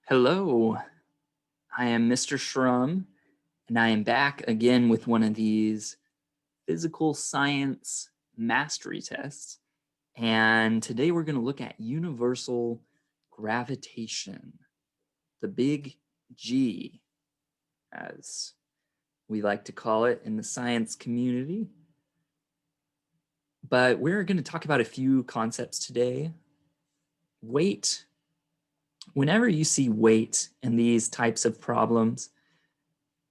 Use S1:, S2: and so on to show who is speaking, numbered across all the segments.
S1: Hello, I am Mr. Shrum, and I am back again with one of these physical science mastery tests. And today we're going to look at universal gravitation, the big G, as we like to call it in the science community. But we're going to talk about a few concepts today. Weight. Whenever you see weight in these types of problems,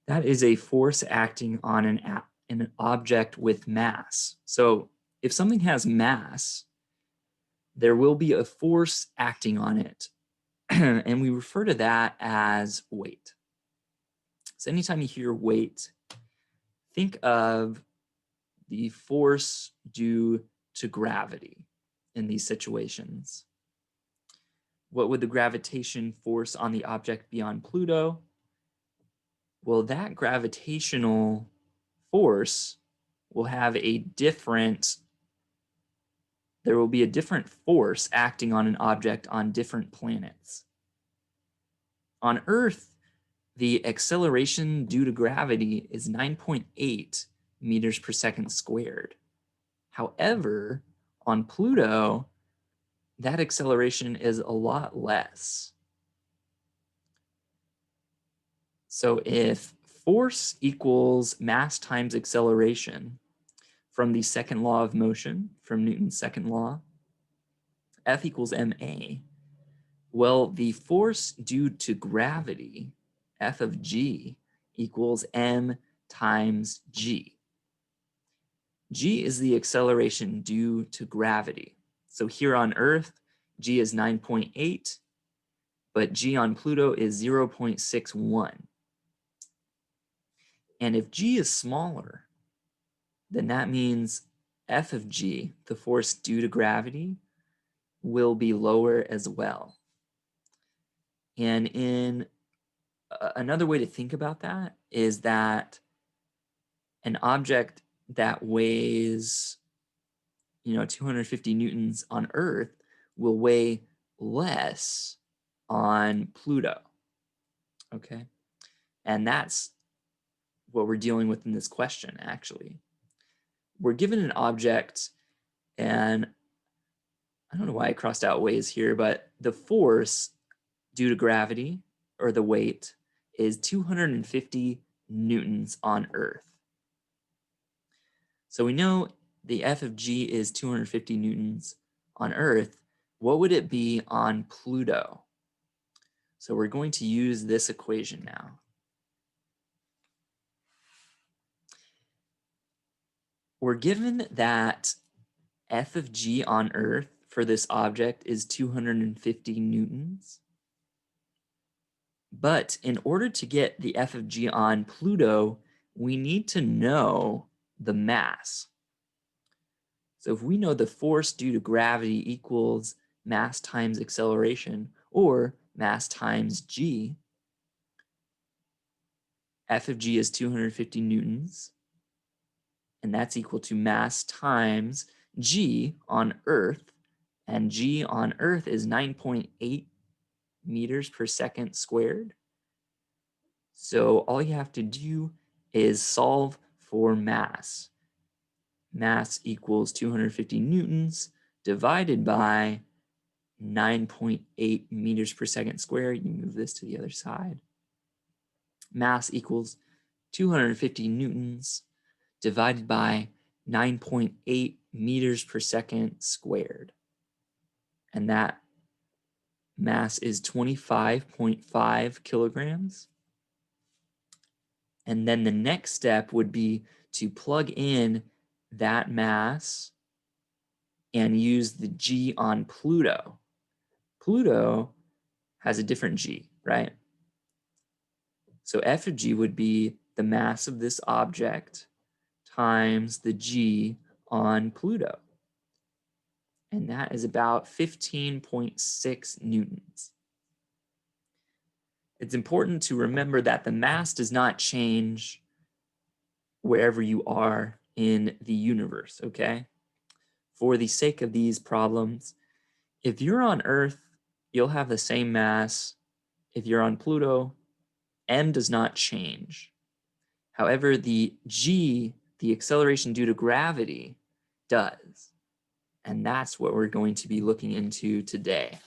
S1: that is a force acting on an object with mass. So if something has mass, there will be a force acting on it. And we refer to that as weight. So anytime you hear weight, think of the force due to gravity in these situations. What would the gravitation force on the object be on Pluto? Well, that gravitational force will have there will be a different force acting on an object on different planets. On Earth, the acceleration due to gravity is 9.8 meters per second squared. However, on Pluto, that acceleration is a lot less. So if force equals mass times acceleration from the second law of motion, from Newton's second law, F equals ma, well, the force due to gravity, F of g, equals m times g. G is the acceleration due to gravity. So here on Earth, g is 9.8, but g on Pluto is 0.61. And if g is smaller, then that means F of g, the force due to gravity, will be lower as well. And in another way to think about that is that an object that weighs 250 newtons on Earth will weigh less on Pluto. Okay, and that's what we're dealing with in this question. Actually, we're given an object, and I don't know why I crossed out weighs here, but the force due to gravity, or the weight, is 250 newtons on Earth. So we know the F of g is 250 newtons on Earth. What would it be on Pluto? So we're going to use this equation now. We're given that F of g on Earth for this object is 250 newtons. But in order to get the F of g on Pluto, we need to know the mass. So if we know the force due to gravity equals mass times acceleration, or mass times g, F of g is 250 newtons, and that's equal to mass times g on Earth, and g on Earth is 9.8 meters per second squared. So all you have to do is solve for mass. Mass equals 250 newtons divided by 9.8 meters per second squared. You move this to the other side. Mass equals 250 newtons divided by 9.8 meters per second squared. And that mass is 25.5 kilograms. And then the next step would be to plug in that mass and use the g on Pluto. Pluto has a different g, right? So F of g would be the mass of this object times the g on Pluto. And that is about 15.6 newtons. It's important to remember that the mass does not change wherever you are in the universe, okay? For the sake of these problems, if you're on Earth, you'll have the same mass if you're on Pluto, m does not change. However, the g, the acceleration due to gravity, does. And that's what we're going to be looking into today.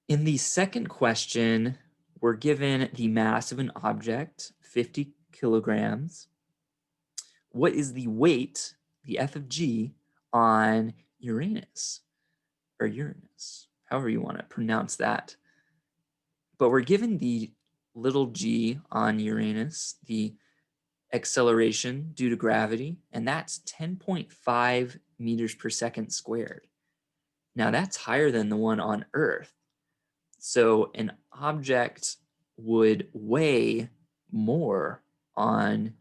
S1: In the second question, we're given the mass of an object, 50 kilograms. What is the weight, the F of g, on Uranus, or Uranus, however you want to pronounce that. But we're given the little g on Uranus, the acceleration due to gravity, and that's 10.5 meters per second squared. Now that's higher than the one on Earth. So an object would weigh more on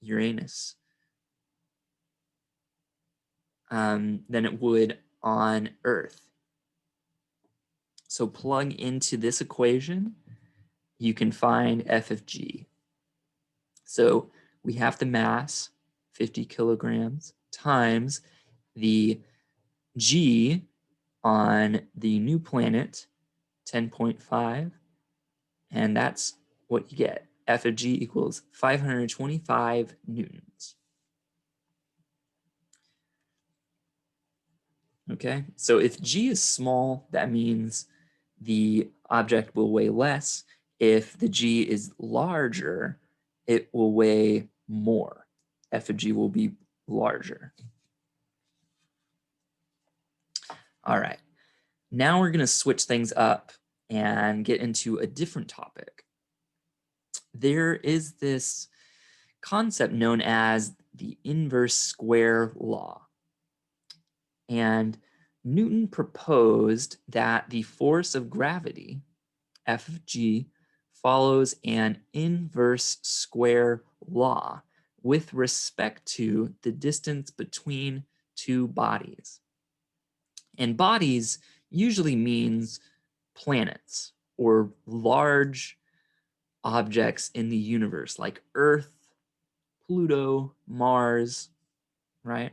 S1: Uranus than it would on Earth. So plug into this equation, you can find F of g. So we have the mass, 50 kilograms, times the g on the new planet, 10.5, and that's what you get. F of g equals 525 newtons. Okay, so if g is small, that means the object will weigh less. If the g is larger, it will weigh more. F of g will be larger. All right, now we're going to switch things up and get into a different topic. There is this concept known as the inverse square law. And Newton proposed that the force of gravity, F of g, follows an inverse square law with respect to the distance between two bodies. And bodies usually means planets or large objects in the universe like Earth, Pluto, Mars, right?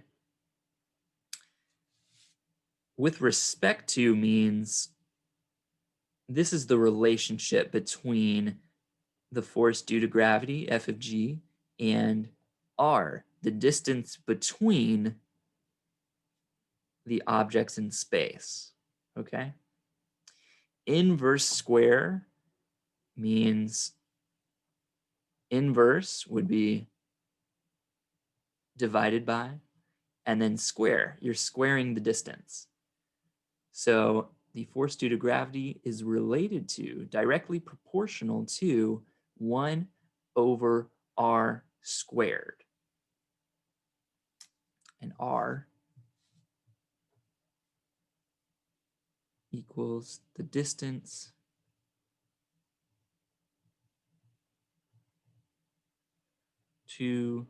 S1: With respect to means this is the relationship between the force due to gravity, F of g, and r, the distance between the objects in space, okay? Inverse square means inverse would be divided by, and then square, you're squaring the distance. So the force due to gravity is related to, directly proportional to 1 over r squared. And r equals the distance to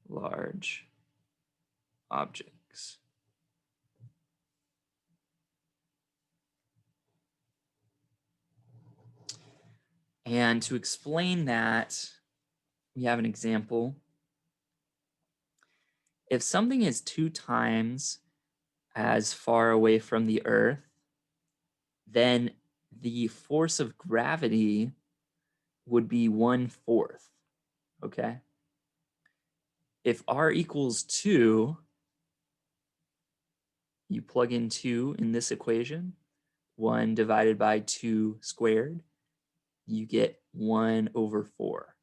S1: large objects. And to explain that, we have an example. If something is 2 times as far away from the Earth, then the force of gravity would be 1/4, okay? If r equals 2, you plug in 2 in this equation, 1 divided by 2 squared, you get 1 over 4.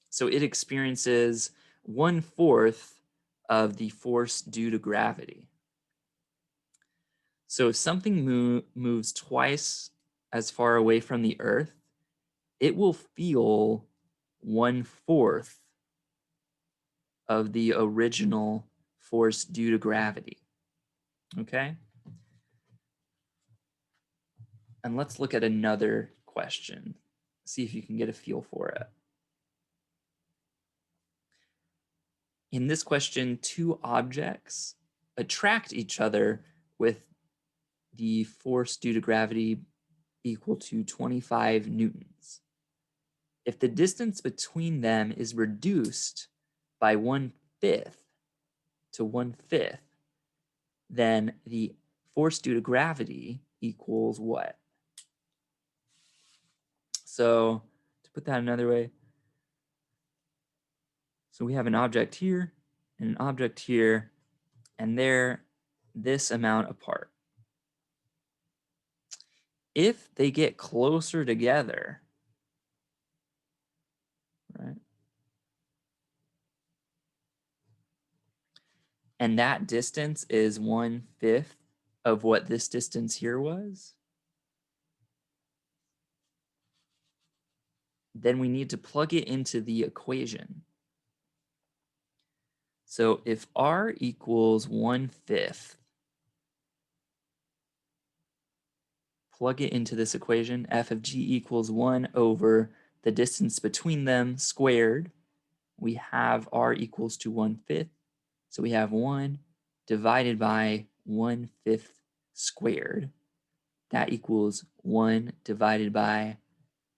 S1: So it experiences 1/4 of the force due to gravity. So if something moves twice as far away from the Earth, it will feel 1/4 of the original force due to gravity. Okay? And let's look at another question. See if you can get a feel for it. In this question, 2 objects attract each other with the force due to gravity equal to 25 newtons. If the distance between them is reduced by 1/5 to 1/5, then the force due to gravity equals what? So to put that another way, so we have an object here and an object here, and they're this amount apart. If they get closer together, right, and that distance is 1/5 of what this distance here was, then we need to plug it into the equation. So if r equals 1/5, plug it into this equation, f of g equals 1 over the distance between them squared. We have r equals to 1/5. So we have 1 divided by 1/5 squared. That equals 1 divided by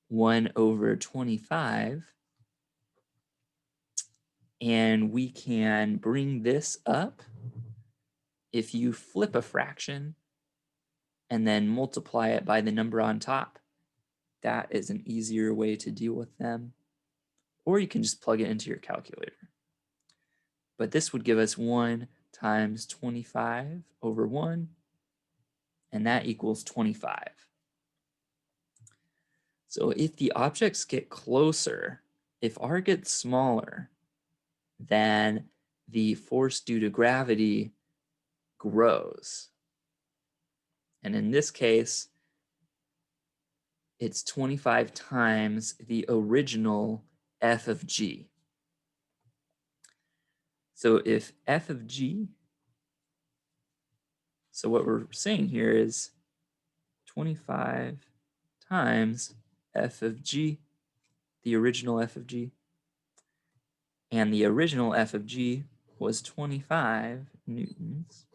S1: 1 over 25. And we can bring this up if you flip a fraction and then multiply it by the number on top. That is an easier way to deal with them. Or you can just plug it into your calculator. But this would give us 1 times 25 over 1, and that equals 25. So if the objects get closer, if r gets smaller, then the force due to gravity grows. And in this case, it's 25 times the original f of g. So if f of g, so what we're saying here is 25 times f of g, the original f of g, and the original f of g was 25 newtons.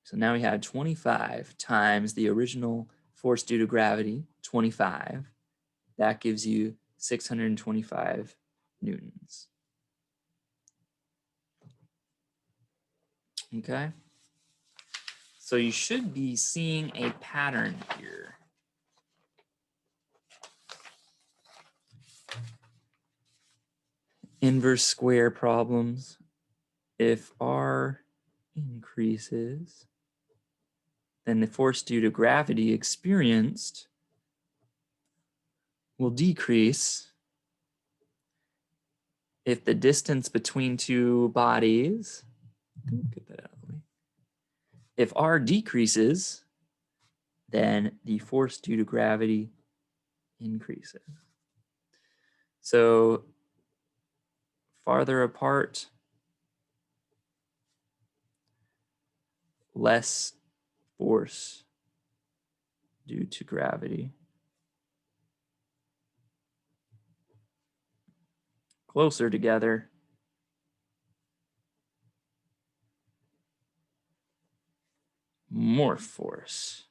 S1: So now we have 25 times the original force due to gravity, 25. That gives you 625 newtons. Okay? So you should be seeing a pattern here. Inverse square problems. If r increases, then the force due to gravity experienced will decrease if the distance between two bodies, get that out of the way. If r decreases, then the force due to gravity increases. So farther apart, less force due to gravity. Closer together, more force.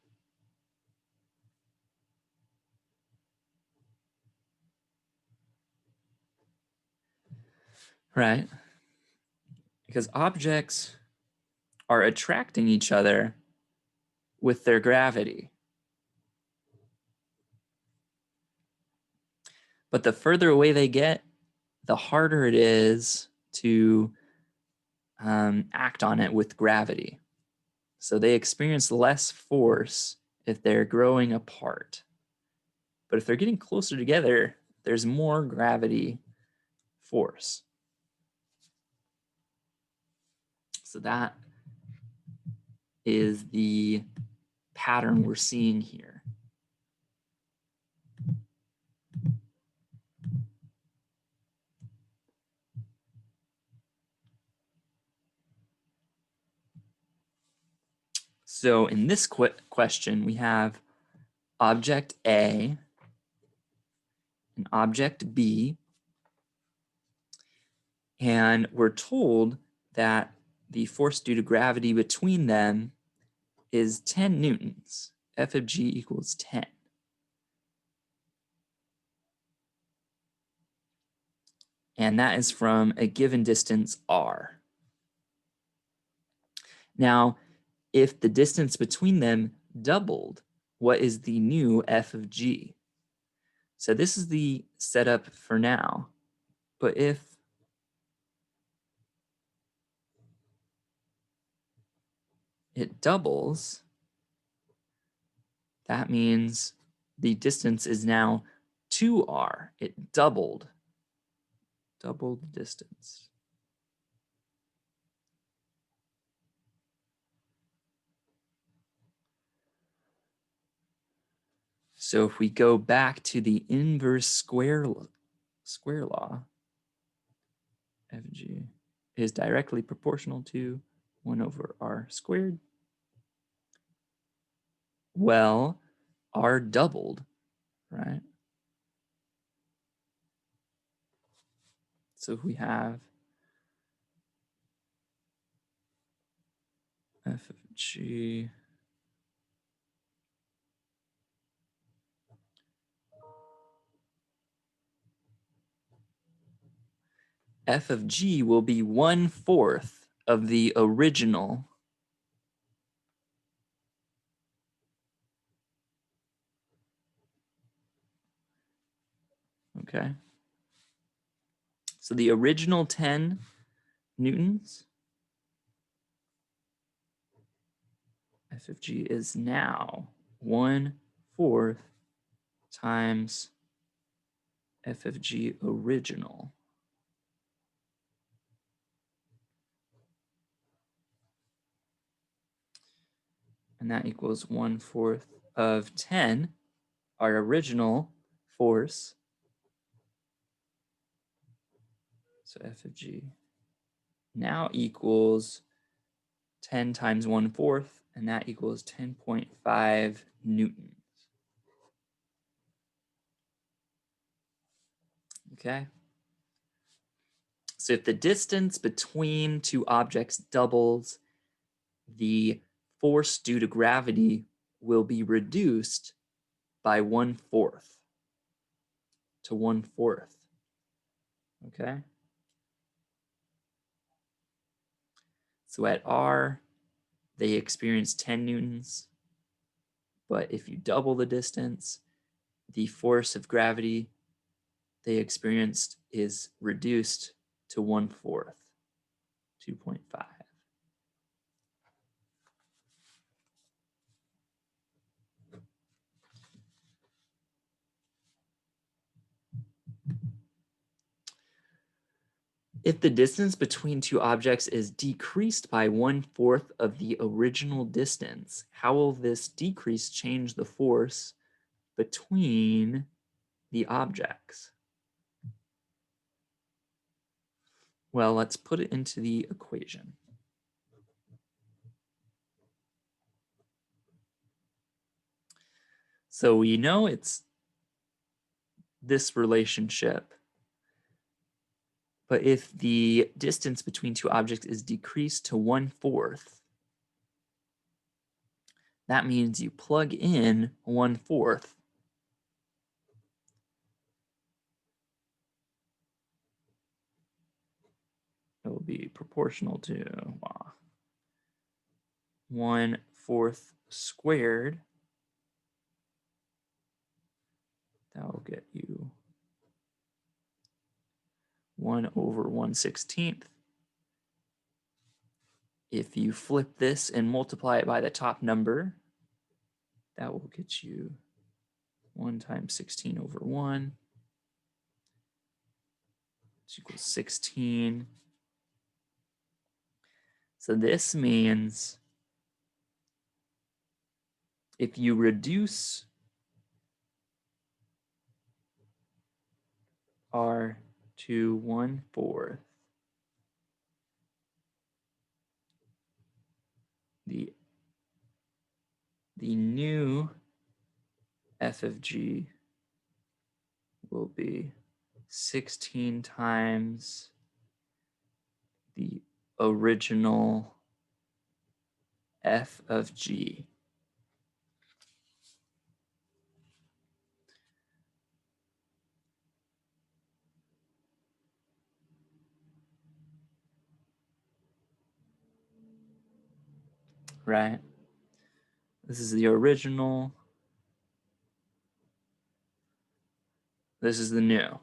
S1: Right? Because objects are attracting each other with their gravity. But the further away they get, the harder it is to act on it with gravity. So they experience less force if they're growing apart. But if they're getting closer together, there's more gravity force. So that is the pattern we're seeing here. So in this question, we have object A and object B, and we're told that the force due to gravity between them is 10 newtons. F of G equals 10. And that is from a given distance r. Now, if the distance between them doubled, what is the new f of g? So this is the setup for now. But if it doubles, that means the distance is now 2r. It doubled the distance. So if we go back to the inverse square law, f of g is directly proportional to 1 over r squared. Well, r doubled, right? So if we have f of g f of g will be 1/4 of the original okay? So the original 10 newtons, f of g is now 1/4 times f of g original. And that equals 1/4 of 10, our original force. So f of g now equals 10 times 1/4, and that equals 10.5 newtons. Okay. So if the distance between two objects doubles, the force due to gravity will be reduced by 1/4 to 1/4. Okay. So at r, they experience 10 newtons. But if you double the distance, the force of gravity they experienced is reduced to 1/4, 2.5. If the distance between two objects is decreased by 1/4 of the original distance, how will this decrease change the force between the objects? Well, let's put it into the equation. So we know it's this relationship, but if the distance between two objects is decreased to 1/4, that means you plug in 1/4. It will be proportional to 1/4 squared. That will get you 1 over 1/16. If you flip this and multiply it by the top number, that will get you 1 times 16 over 1, which equals 16. So this means if you reduce r to 1/4, the new f of g will be 16 times the original f of g. right? This is the original. This is the new.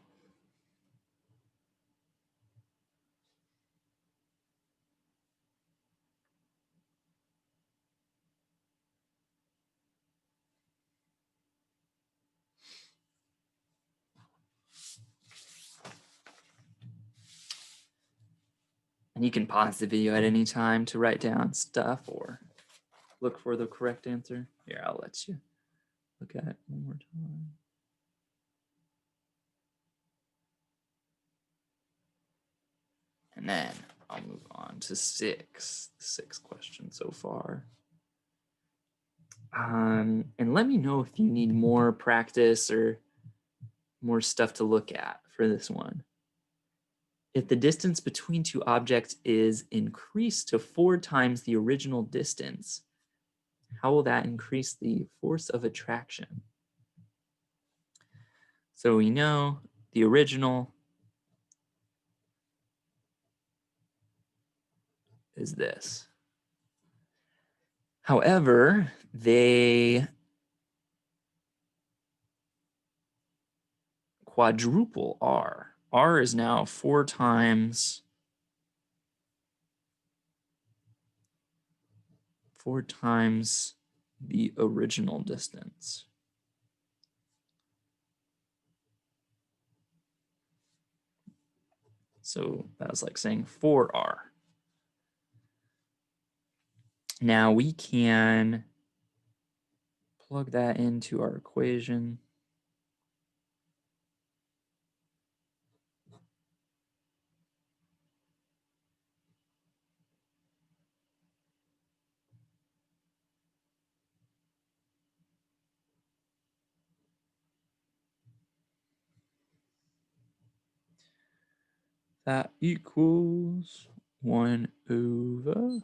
S1: And you can pause the video at any time to write down stuff or look for the correct answer. Here, I'll let you look at it one more time. And then I'll move on to the sixth question so far. And let me know if you need more practice or more stuff to look at for this one. If the distance between two objects is increased to 4 times the original distance, how will that increase the force of attraction? So we know the original is this. However, they quadruple R. R is now 4 times the original distance. So that was like saying 4R. Now we can plug that into our equation. That equals 1 over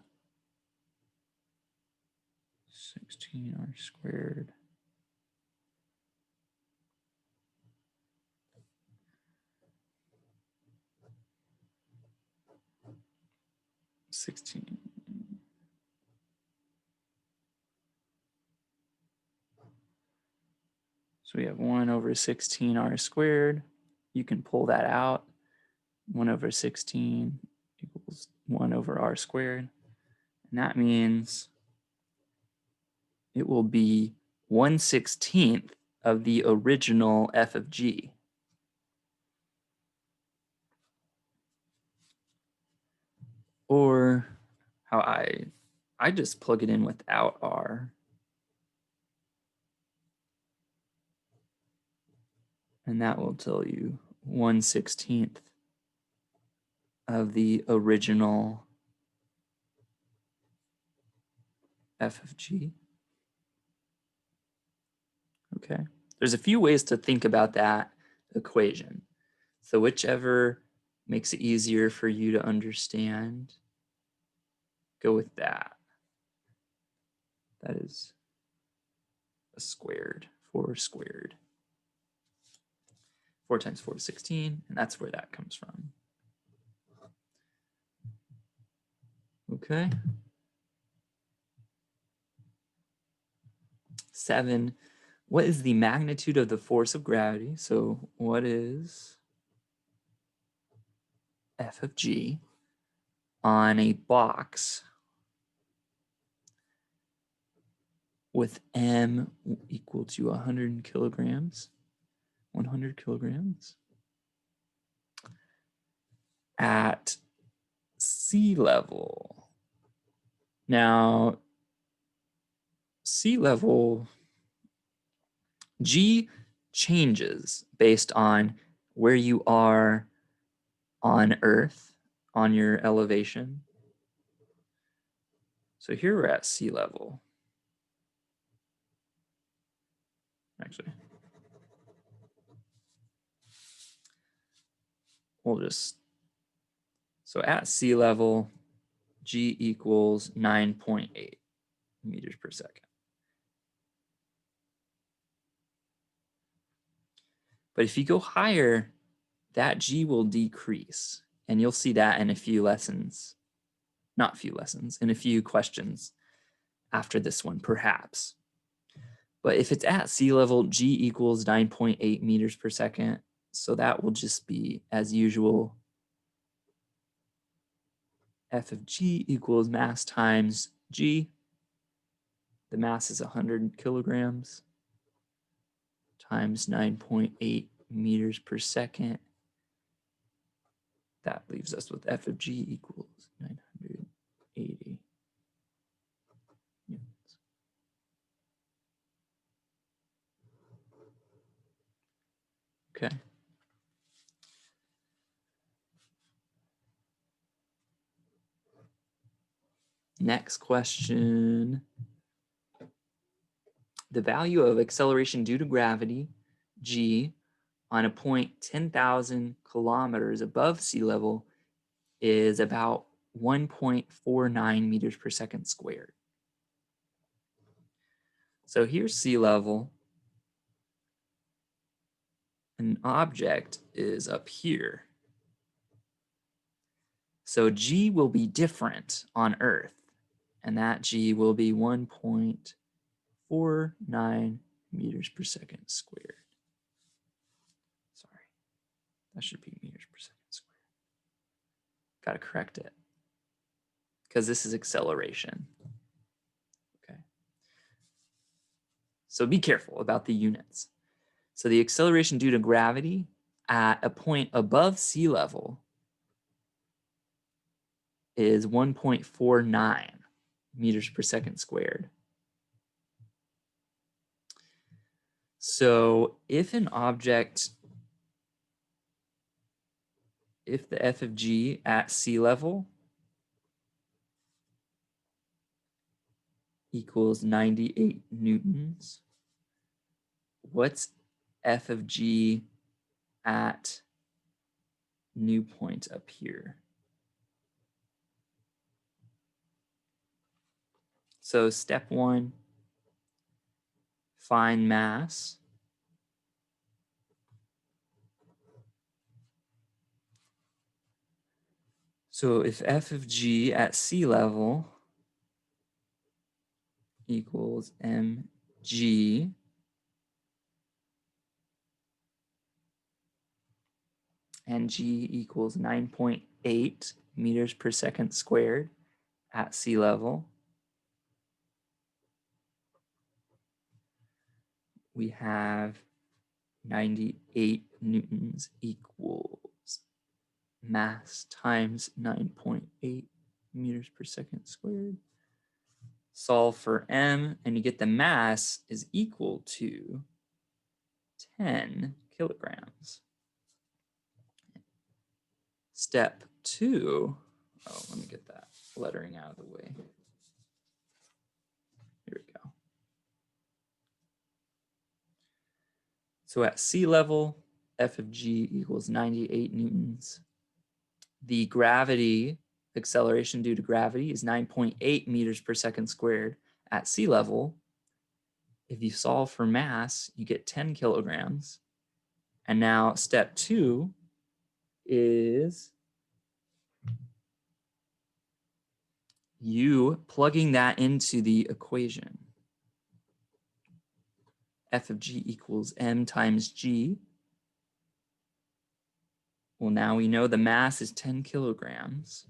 S1: 16R squared. So we have 1 over 16R squared. You can pull that out. 1 over 16 equals 1 over R squared. And that means it will be 1/16 of the original f of g. Or how I just plug it in without R. And that will tell you 1/16 of the original f of g. Okay. There's a few ways to think about that equation. So whichever makes it easier for you to understand, go with that. That is a squared, 4 squared. 4 times 4 is 16, and that's where that comes from. Okay. 7, what is the magnitude of the force of gravity? So what is f of g on a box with m equal to 100 kilograms? 100 kilograms at sea level. Now, sea level, G changes based on where you are on Earth, on your elevation. So here we're at sea level. Actually, we'll just, so at sea level, G equals 9.8 meters per second. But if you go higher, that G will decrease. And you'll see that in a few lessons, not few lessons, in a few questions after this one, perhaps. But if it's at sea level, G equals 9.8 meters per second. So that will just be, as usual, F of G equals mass times G. The mass is 100 kilograms times 9.8 meters per second. That leaves us with F of G equals 980 newtons. Okay. Next question. The value of acceleration due to gravity, G, on a point 10,000 kilometers above sea level is about 1.49 meters per second squared. So here's sea level. An object is up here. So G will be different on Earth, and that G will be 1.49 meters per second squared. Sorry, that should be meters per second squared. Got to correct it because this is acceleration. Okay. So be careful about the units. So the acceleration due to gravity at a point above sea level is 1.49 meters per second squared. So if an object, if the F of G at sea level equals 98 newtons, what's F of G at new point up here? So step one, find mass. So if F of G at sea level equals mg, and G equals 9.8 meters per second squared at sea level, we have 98 newtons equals mass times 9.8 meters per second squared. Solve for m, and you get the mass is equal to 10 kilograms. Step two, oh, let me get that lettering out of the way. Here we go. So at sea level, F of G equals 98 newtons. The gravity, acceleration due to gravity, is 9.8 meters per second squared at sea level. If you solve for mass, you get 10 kilograms. And now step two is you plugging that into the equation. F of G equals m times G. Well, now we know the mass is 10 kilograms.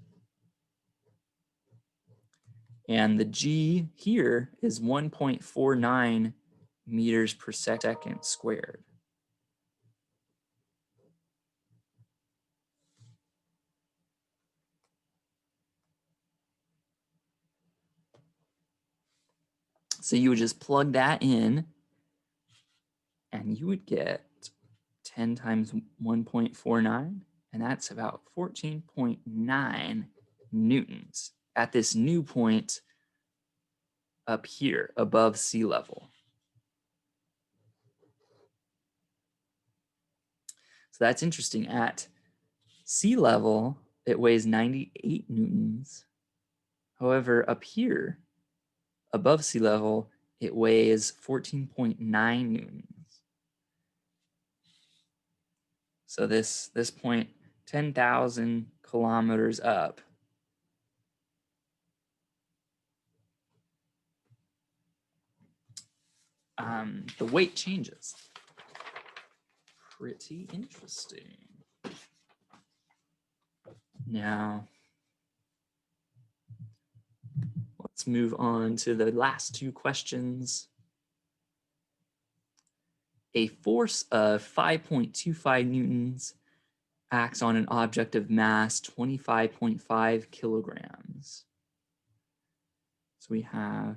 S1: And the G here is 1.49 meters per second squared. So you would just plug that in and you would get 10 times 1.49, and that's about 14.9 newtons at this new point up here above sea level. So that's interesting. At sea level, it weighs 98 newtons. However, up here above sea level, it weighs 14.9 newtons. So this point, 10,000 kilometers up, the weight changes. Pretty interesting. Now, let's move on to the last two questions. A force of 5.25 newtons acts on an object of mass 25.5 kilograms. So we have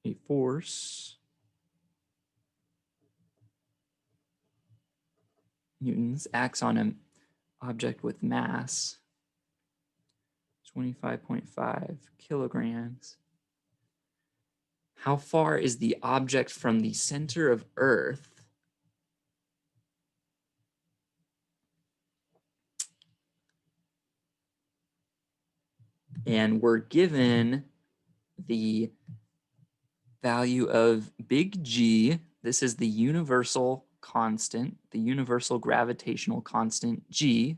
S1: a force, newtons, acts on an object with mass 25.5 kilograms. How far is the object from the center of Earth? And we're given the value of big G. This is the universal constant, the universal gravitational constant G.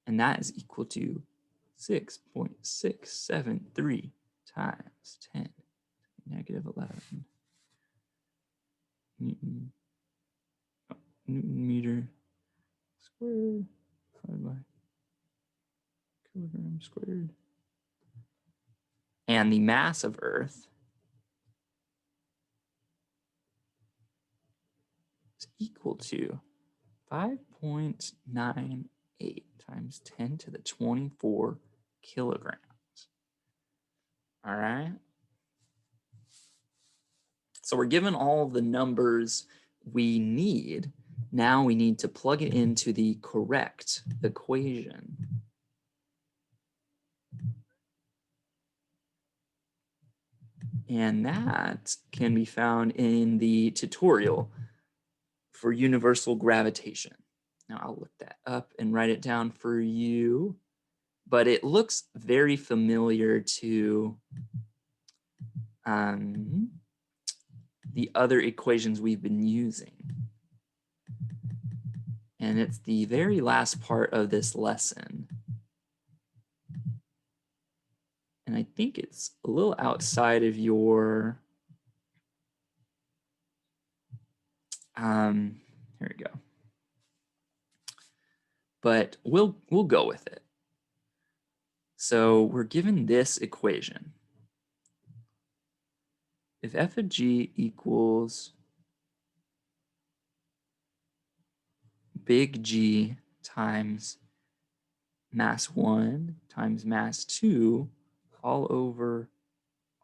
S1: And that is equal to 6.673 times 10 to the negative 11 Newton meter squared divided by kilogram squared. And the mass of Earth is equal to 5.98 times 10 to the 24 kilograms. All right. So we're given all the numbers we need. Now we need to plug it into the correct equation. And that can be found in the tutorial for universal gravitation. Now I'll look that up and write it down for you, but it looks very familiar to the other equations we've been using. And it's the very last part of this lesson. And I think it's a little outside of your, here we go. But we'll go with it. So we're given this equation. If f of g equals big G times mass 1 times mass 2 all over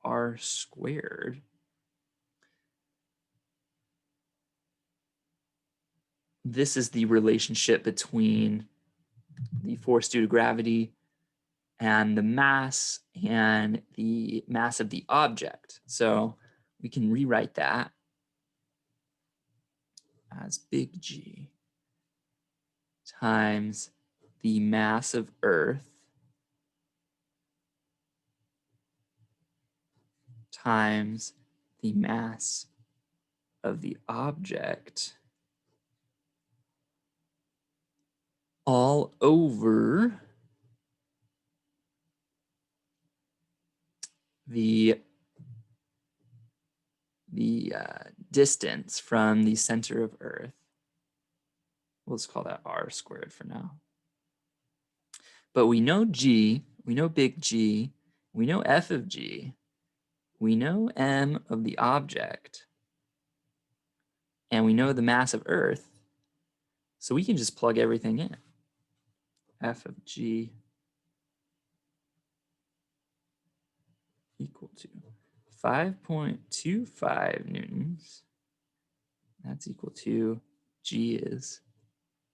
S1: r squared, this is the relationship between the force due to gravity and the mass of the object. So we can rewrite that as big G times the mass of Earth times the mass of the object all over the distance from the center of Earth. We'll just call that r squared for now. But we know G, we know big G, we know f of G, we know m of the object, and we know the mass of Earth. So we can just plug everything in. F of G equal to 5.25 newtons. That's equal to G is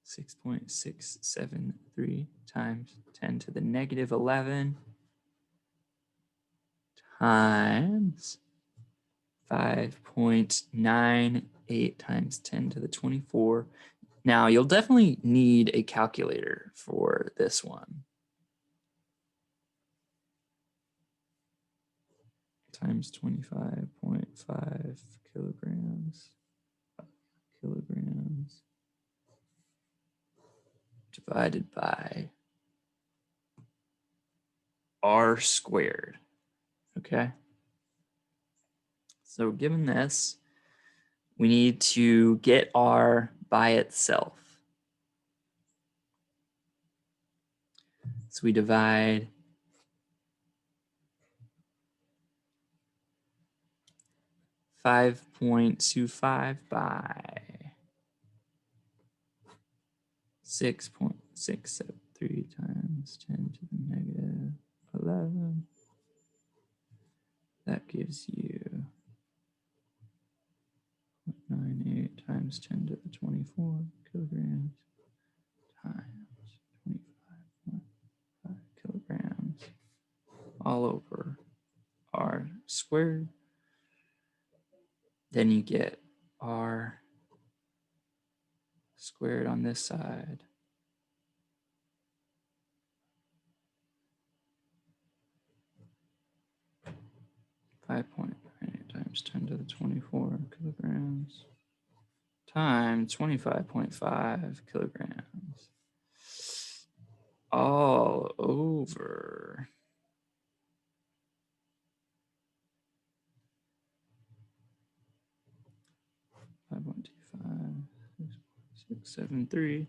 S1: 6.673 times 10 to the negative 11 times 5.98 times 10 to the 24. Now, you'll definitely need a calculator for this one. Times 25.5 kilograms divided by r squared. Okay. So given this, we need to get R by itself. So we divide 5.25 by 6.673 times 10 to the negative 11. That gives you 0.98 times 10 to the 24 kilograms times 25.5 kilograms all over R squared. Then you get R squared on this side. times 10 to the 24 kilograms times 25.5 kilograms all over 5.25 673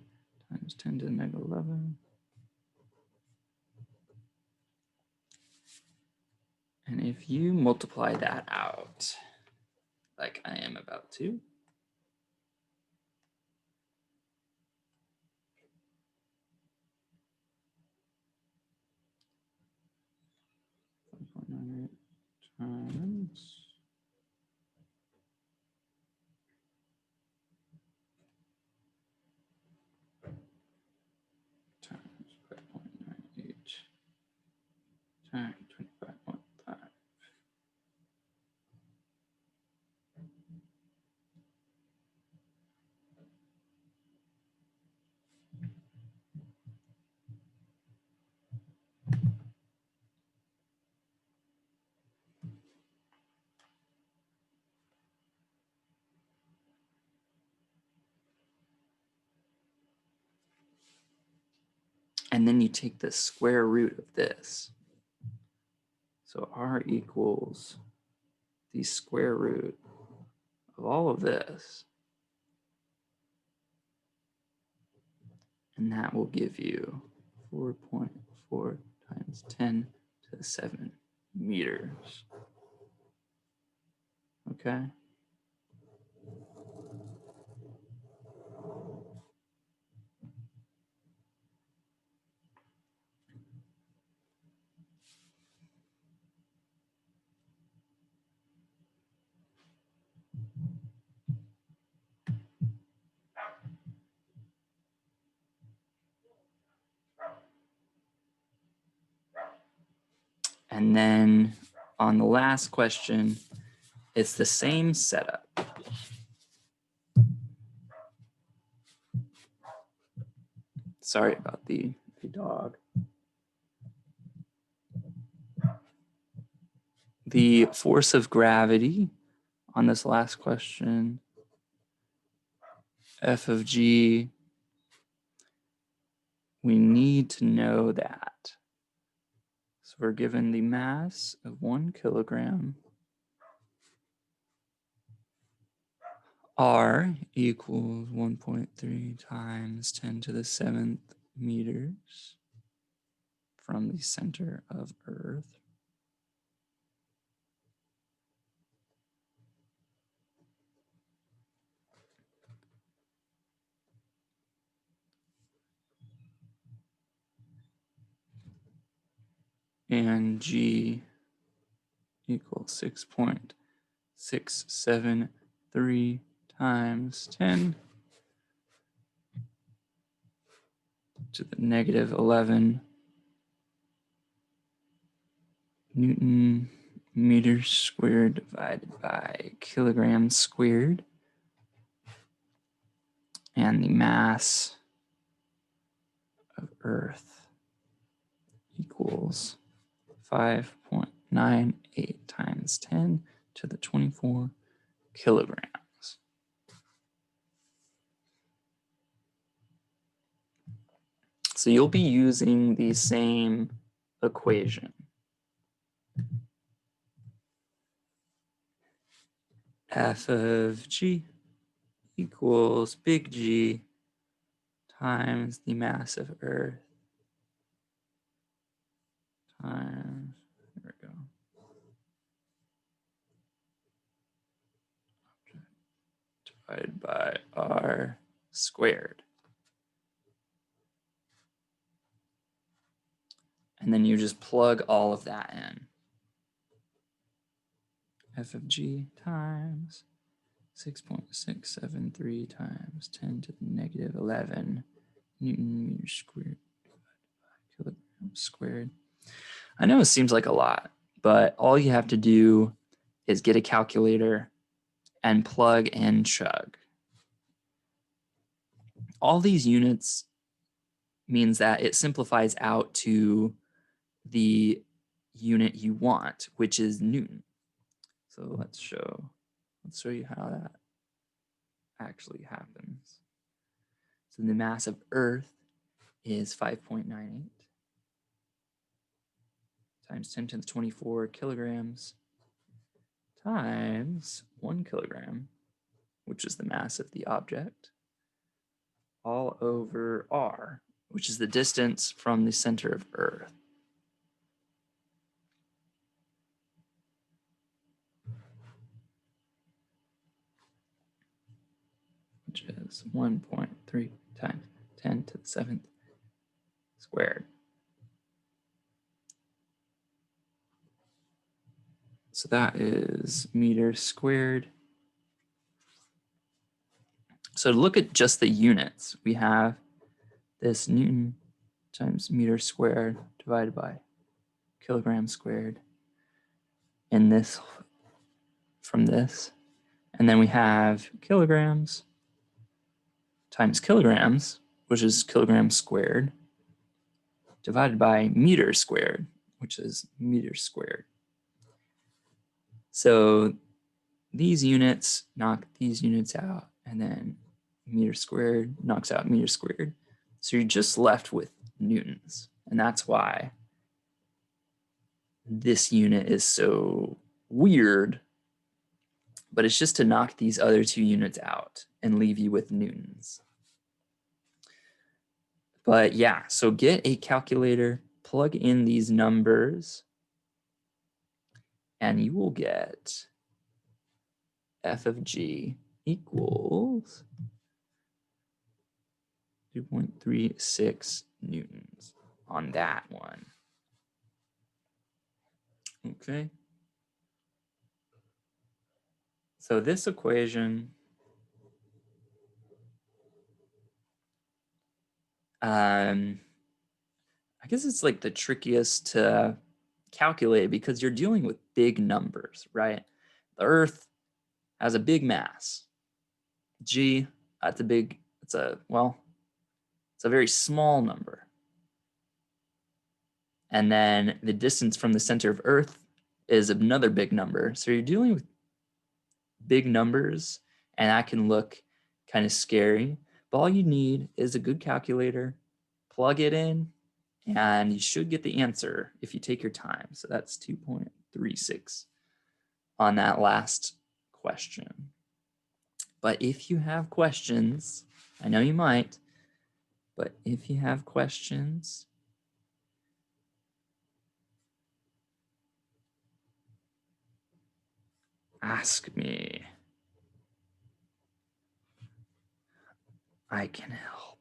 S1: times 10 to the negative 11. And if you multiply that out, like I am about to, times 5.98 times 25.5. And then you take the square root of this. So R equals the square root of all of this. And that will give you 4.4 times 10 to the 7 meters. Okay? And then on the last question, it's the same setup. Sorry about the dog. The force of gravity on this last question, F of G, we need to know that. So we're given the mass of 1 kilogram. R equals 1.3 times 10 to the 7th meters from the center of Earth. And G equals 6.673 times 10 to the negative 11 Newton meters squared divided by kilograms squared. And the mass of Earth equals 5.98 times 10 to the 24 kilograms. So you'll be using the same equation. F of G equals big G times the mass of Earth times, there we go, divided by R squared. And then you just plug all of that in. F of G times 6.673 times 10 to the negative 11 Newton meter squared divided by kilogram squared. I know it seems like a lot, but all you have to do is get a calculator and plug and chug. All these units means that it simplifies out to the unit you want, which is Newton. So let's show you how that actually happens. So the mass of Earth is 5.98 times 10 to the 24 kilograms times 1 kilogram, which is the mass of the object, all over R, which is the distance from the center of Earth. Which is 1.3 times 10 to the 7th squared. So that is meters squared. So to look at just the units, we have this Newton times meter squared divided by kilogram squared in this from this. And then we have kilograms times kilograms, which is kilograms squared, divided by meters squared, which is meters squared. So these units knock these units out, and then meter squared knocks out meter squared. So you're just left with newtons. And that's why this unit is so weird, but it's just to knock these other two units out and leave you with newtons. But yeah, so get a calculator, plug in these numbers, and you will get F of G equals 2.36 newtons on that one. Okay. So this equation I guess it's like the trickiest to calculate because you're dealing with big numbers, right? The Earth has a big mass. G, that's a big, it's a very small number. And then the distance from the center of Earth is another big number. So you're dealing with big numbers, and that can look kind of scary. But all you need is a good calculator, plug it in, and you should get the answer if you take your time. So that's 2.36 on that last question. But if you have questions, I know you might, but if you have questions, ask me. I can help.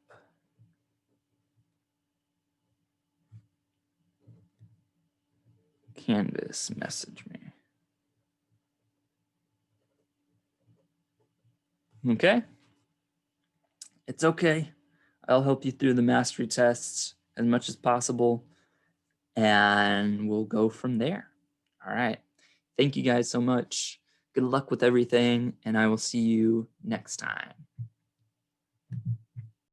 S1: Canvas, message me. Okay? It's okay. I'll help you through the mastery tests as much as possible, and we'll go from there. All right. Thank you guys so much. Good luck with everything, and I will see you next time.